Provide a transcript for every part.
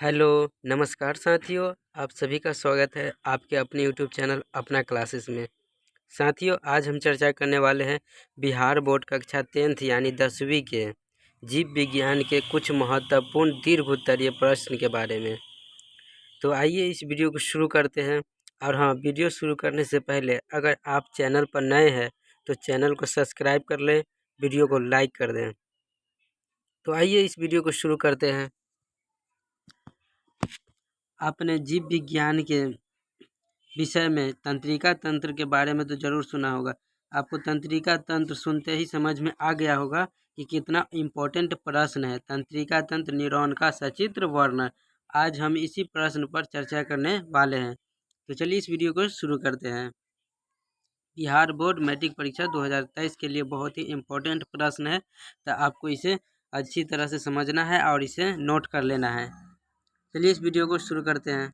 Hello, नमस्कार साथियों। आप सभी का स्वागत है आपके अपने यूट्यूब चैनल अपना क्लासेस में। साथियों, आज हम चर्चा करने वाले हैं बिहार बोर्ड कक्षा 10th यानी 10वीं के जीव विज्ञान के कुछ महत्वपूर्ण दीर्घ उत्तरीय प्रश्न के बारे में। तो आइए इस वीडियो को शुरू करते हैं। और हाँ, वीडियो शुरू करने से पहले अगर आप चैनल पर नए हैं तो चैनल को सब्सक्राइब कर लें, वीडियो को लाइक कर दें। तो आइए इस वीडियो को शुरू करते हैं। आपने जीव विज्ञान के विषय में तंत्रिका तंत्र के बारे में तो जरूर सुना होगा। आपको तंत्रिका तंत्र सुनते ही समझ में आ गया होगा कि कितना इम्पोर्टेंट प्रश्न है तंत्रिका तंत्र न्यूरॉन का सचित्र वर्णन। आज हम इसी प्रश्न पर चर्चा करने वाले हैं। तो चलिए इस वीडियो को शुरू करते हैं। बिहार बोर्ड मैट्रिक परीक्षा 2023 के लिए बहुत ही इम्पोर्टेंट प्रश्न है, तो आपको इसे अच्छी तरह से समझना है और इसे नोट कर लेना है। चलिए इस वीडियो को शुरू करते हैं।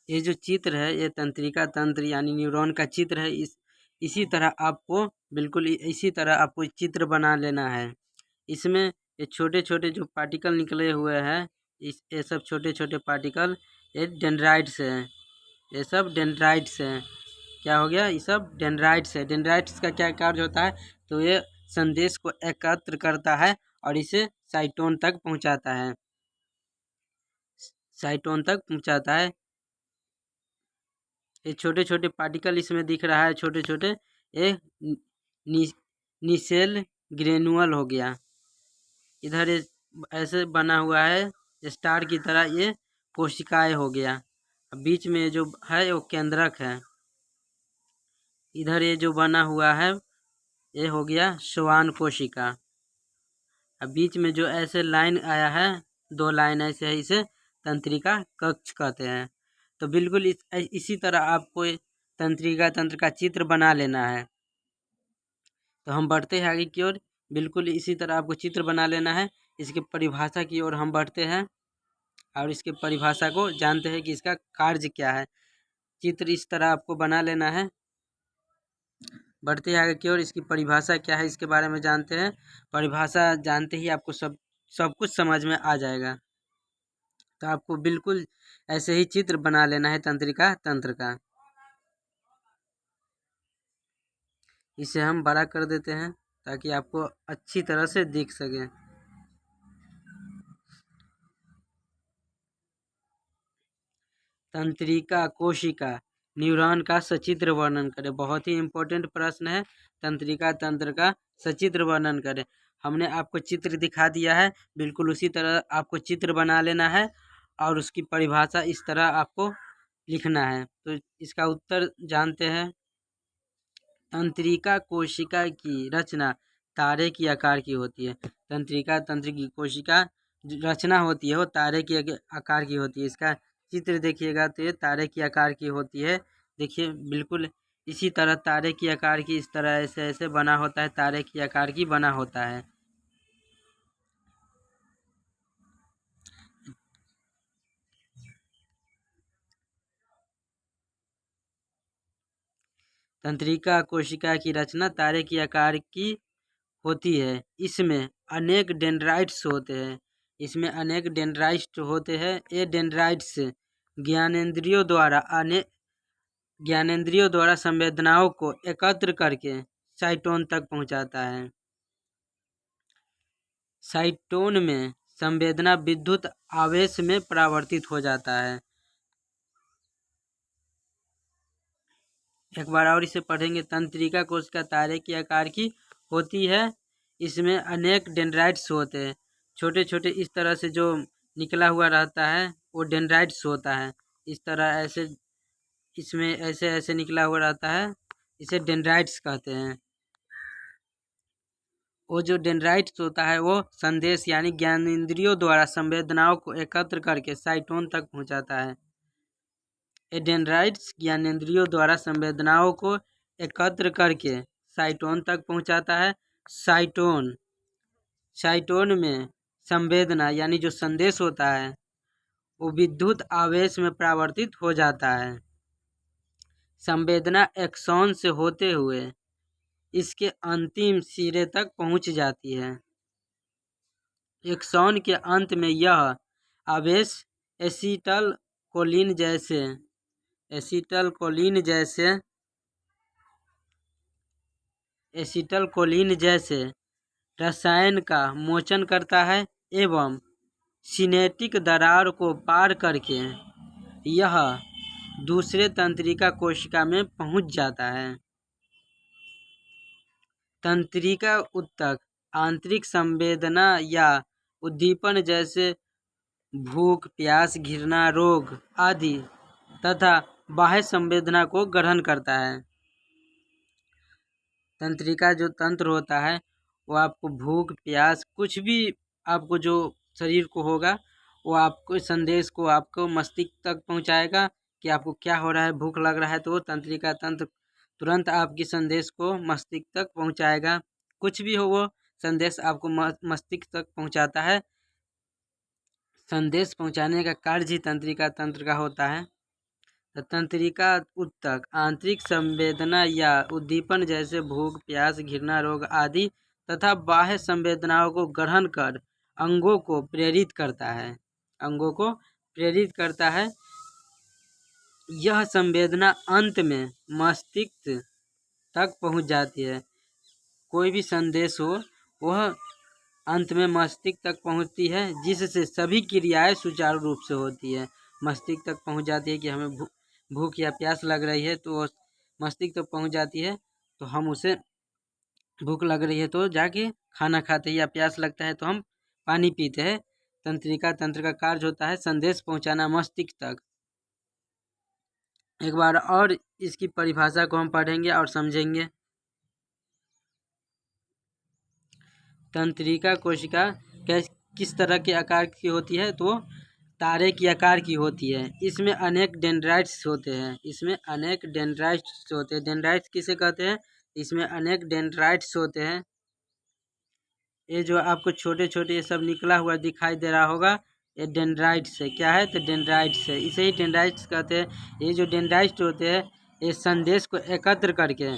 ये जो चित्र है ये तंत्रिका तंत्र यानी न्यूरॉन का चित्र है। इसी तरह आपको बिल्कुल इसी तरह आपको चित्र बना लेना है। इसमें ये छोटे छोटे जो पार्टिकल निकले हुए हैं, ये सब छोटे छोटे पार्टिकल ये डेंड्राइट्स हैं। ये सब डेंड्राइट्स हैं। क्या हो गया? ये सब डेंड्राइट्स है। डेंड्राइट्स का क्या कार्य होता है? तो ये संदेश को एकत्र करता है और इसे साइटोन तक पहुंचाता है। साइटोन तक पहुंचाता है। ये छोटे छोटे पार्टिकल इसमें दिख रहा है, छोटे छोटे। ये निसेल ग्रेनुअल हो गया। इधर ये ऐसे बना हुआ है स्टार की तरह, ये कोशिकाएं हो गया। बीच में जो है वो केंद्रक है। इधर ये जो बना हुआ है ये हो गया श्वान कोशिका। अब बीच में जो ऐसे लाइन आया है, दो लाइन ऐसे है, इसे तंत्रिका कक्ष कहते हैं। तो बिल्कुल इसी तरह आपको तंत्रिका तंत्र का चित्र बना लेना है। तो हम बढ़ते हैं आगे की ओर। बिल्कुल इसी तरह आपको चित्र बना लेना है। इसकी परिभाषा की ओर हम बढ़ते हैं और इसके परिभाषा को जानते हैं कि इसका कार्य क्या है। चित्र इस तरह आपको बना लेना है। बढ़ते हैं आगे की ओर। इसकी परिभाषा क्या है इसके बारे में जानते हैं। परिभाषा जानते ही आपको सब कुछ समझ में आ जाएगा। तो आपको बिल्कुल ऐसे ही चित्र बना लेना है तंत्रिका तंत्र का। इसे हम बड़ा कर देते हैं ताकि आपको अच्छी तरह से दिख सके। तंत्रिका कोशिका न्यूरॉन का सचित्र वर्णन करें। बहुत ही इम्पोर्टेंट प्रश्न है। तंत्रिका तंत्र का सचित्र वर्णन करें। हमने आपको चित्र दिखा दिया है, बिल्कुल उसी तरह आपको चित्र बना लेना है और उसकी परिभाषा इस तरह आपको लिखना है। तो इसका उत्तर जानते हैं। तंत्रिका कोशिका की रचना तारे की आकार की होती है। तंत्रिका तंत्र की कोशिका रचना होती है वो तारे के आकार की होती है। इसका चित्र देखिएगा तो ये तारे की आकार की होती है। देखिए बिल्कुल इसी तरह तारे की आकार की, इस तरह ऐसे ऐसे बना होता है, तारे की आकार की बना होता है। तंत्रिका कोशिका की रचना तारे की आकार की होती है। इसमें अनेक डेंड्राइट्स होते हैं। इसमें अनेक डेंड्राइट्स होते हैं। ये डेंड्राइट्स ज्ञानेंद्रियों द्वारा संवेदनाओं को एकत्र करके साइटोन तक पहुंचाता है। साइटोन में संवेदना विद्युत आवेश में परावर्तित हो जाता है। एक बार और इसे पढ़ेंगे। तंत्रिका कोशिका तारे की आकार की होती है। इसमें अनेक डेंड्राइट्स होते हैं। छोटे छोटे इस तरह से जो निकला हुआ रहता है वो डेंड्राइट्स होता है। इस तरह ऐसे इसमें ऐसे ऐसे निकला हुआ रहता है, इसे डेंड्राइट्स कहते हैं। वो जो डेंड्राइट्स होता है वो संदेश यानी ज्ञानेंद्रियों द्वारा संवेदनाओं को एकत्र करके साइटोन तक पहुंचाता है। ये डेंड्राइट्स ज्ञानेंद्रियों द्वारा संवेदनाओं को एकत्र करके साइटोन तक पहुंचाता है। साइटोन में संवेदना यानी जो संदेश होता है वो विद्युत आवेश में परावर्तित हो जाता है। संवेदना एक्सॉन से होते हुए इसके अंतिम सिरे तक पहुंच जाती है। एक्सॉन के अंत में यह आवेश एसिटलकोलिन जैसे रसायन का मोचन करता है एवं सिनेटिक दरार को पार करके यह दूसरे तंत्रिका कोशिका में पहुंच जाता है। तंत्रिका ऊतक आंतरिक संवेदना या उद्दीपन जैसे भूख, प्यास, घृणा, रोग आदि तथा बाह्य संवेदना को ग्रहण करता है। तंत्रिका जो तंत्र होता है वो आपको भूख, प्यास, कुछ भी आपको जो शरीर को होगा वो आपको संदेश को आपको मस्तिष्क तक पहुंचाएगा कि आपको क्या हो रहा है। भूख लग रहा है तो तंत्रिका तंत्र तुरंत आपकी संदेश को मस्तिष्क तक पहुंचाएगा। कुछ भी हो वो संदेश आपको मस्तिष्क तक पहुंचाता है। संदेश पहुंचाने का कार्य ही तंत्रिका तंत्र का होता है। तंत्रिका ऊतक आंतरिक संवेदना या उद्दीपन जैसे भूख, प्यास, घृणा, रोग आदि तथा बाह्य संवेदनाओं को ग्रहण कर अंगों को प्रेरित करता है। यह संवेदना अंत में मस्तिष्क तक पहुंच जाती है। कोई भी संदेश हो वह अंत में मस्तिष्क तक पहुंचती है, जिससे सभी क्रियाएं सुचारू रूप से होती है। मस्तिष्क तक पहुंच जाती है कि हमें भूख या प्यास लग रही है तो मस्तिष्क तक पहुंच जाती है, तो हम उसे भूख लग रही है तो जाके खाना खाते हैं, या प्यास लगता है तो हम पानी पीते हैं। तंत्रिका तंत्र का कार्य होता है संदेश पहुंचाना मस्तिष्क तक। एक बार और इसकी परिभाषा को हम पढ़ेंगे और समझेंगे। तंत्रिका कोशिका किस तरह के आकार की होती है तो तारे की आकार की होती है। इसमें अनेक डेंड्राइट्स होते हैं। डेंड्राइट्स किसे कहते हैं? इसमें अनेक डेंड्राइट्स होते हैं। ये जो आपको छोटे छोटे ये सब निकला हुआ दिखाई दे रहा होगा, ये डेंड्राइट्स है। क्या है? तो डेंड्राइट्स है। इसे ही डेंड्राइट्स कहते हैं। ये जो डेंड्राइट्स होते हैं ये संदेश को एकत्र करके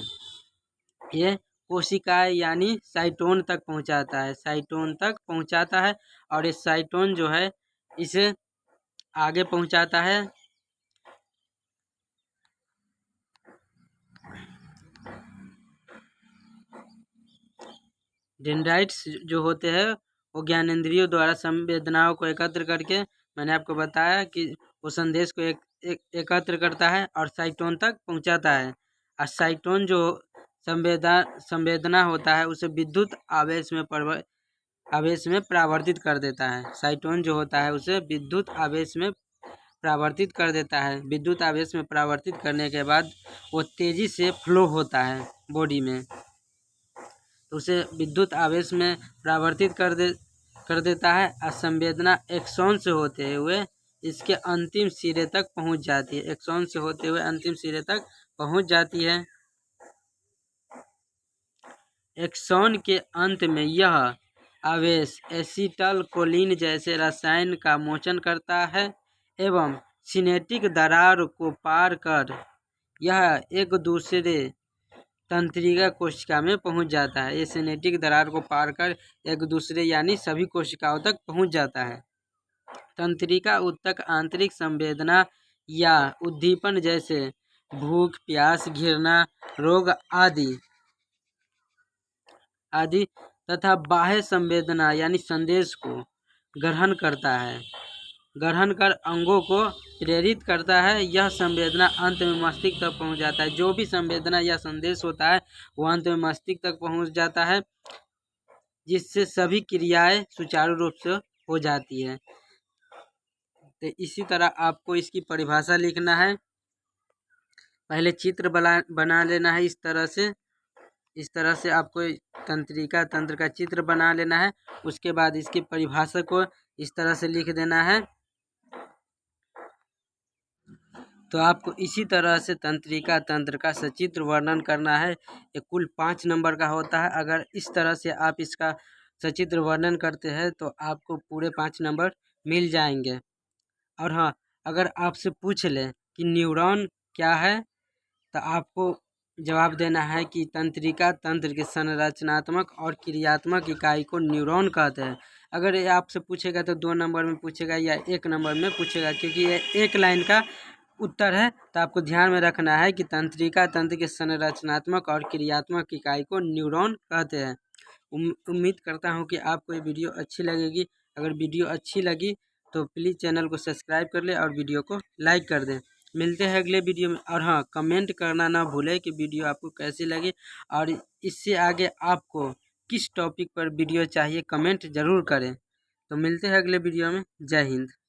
ये कोशिकाएं यानी साइटोन तक पहुंचाता है और ये साइटोन जो है इसे आगे पहुंचाता है। डेंड्राइट्स जो होते हैं वो ज्ञानेंद्रियों द्वारा संवेदनाओं को एकत्र करके, मैंने आपको बताया कि वो संदेश को एकत्र करता है और साइटोन तक पहुंचाता है। और साइटोन जो संवेदना होता है उसे विद्युत आवेश में परावर्तित कर देता है। साइटोन जो होता है उसे विद्युत आवेश में परावर्तित कर देता है। विद्युत आवेश में परावर्तित करने के बाद वो तेजी से फ्लो होता है बॉडी में, तो उसे विद्युत आवेश में परावर्तित कर देता है। और संवेदना एक्सॉन से होते हुए इसके अंतिम सिरे तक पहुंच जाती है। एक्सॉन से होते हुए अंतिम सिरे तक पहुंच जाती है। एक्सॉन के अंत में यह आवेश एसिटलकोलिन जैसे रसायन का मोचन करता है एवं सिनेटिक दरार को पार कर यह एक दूसरे तंत्रिका कोशिका में पहुंच जाता है। ये सिनेटिक दरार को पार कर एक दूसरे यानी सभी कोशिकाओं तक पहुंच जाता है। तंत्रिका ऊतक आंतरिक संवेदना या उद्दीपन जैसे भूख, प्यास, घृणा, रोग आदि तथा बाह्य संवेदना यानी संदेश को ग्रहण कर अंगों को प्रेरित करता है। यह संवेदना अंत में मस्तिष्क तक पहुंच जाता है। जो भी संवेदना या संदेश होता है वो अंत में मस्तिष्क तक पहुंच जाता है, जिससे सभी क्रियाएं सुचारू रूप से हो जाती है। तो इसी तरह आपको इसकी परिभाषा लिखना है। पहले चित्र बना लेना है। इस तरह से आपको तंत्रिका तंत्र का चित्र बना लेना है। उसके बाद इसकी परिभाषा को इस तरह से लिख देना है। तो आपको इसी तरह से तंत्रिका तंत्र का सचित्र वर्णन करना है। ये कुल 5 नंबर का होता है। अगर इस तरह से आप इसका सचित्र वर्णन करते हैं तो आपको पूरे 5 नंबर मिल जाएंगे। और हाँ, अगर आपसे पूछ ले कि न्यूरॉन क्या है तो आपको जवाब देना है कि तंत्रिका तंत्र के संरचनात्मक और क्रियात्मक इकाई को न्यूरॉन कहते हैं। अगर ये आपसे पूछेगा तो 2 नंबर में पूछेगा या 1 नंबर में पूछेगा, क्योंकि ये एक लाइन का उत्तर है। तो आपको ध्यान में रखना है कि तंत्रिका तंत्र के संरचनात्मक और क्रियात्मक इकाई को न्यूरॉन कहते हैं। उम्मीद करता हूँ कि आपको ये वीडियो अच्छी लगेगी। अगर वीडियो अच्छी लगी तो प्लीज़ चैनल को सब्सक्राइब कर ले और वीडियो को लाइक कर दें। मिलते हैं अगले वीडियो में। और हाँ, कमेंट करना ना भूलें कि वीडियो आपको कैसी लगी और इससे आगे आपको किस टॉपिक पर वीडियो चाहिए, कमेंट ज़रूर करें। तो मिलते हैं अगले वीडियो में। जय हिंद।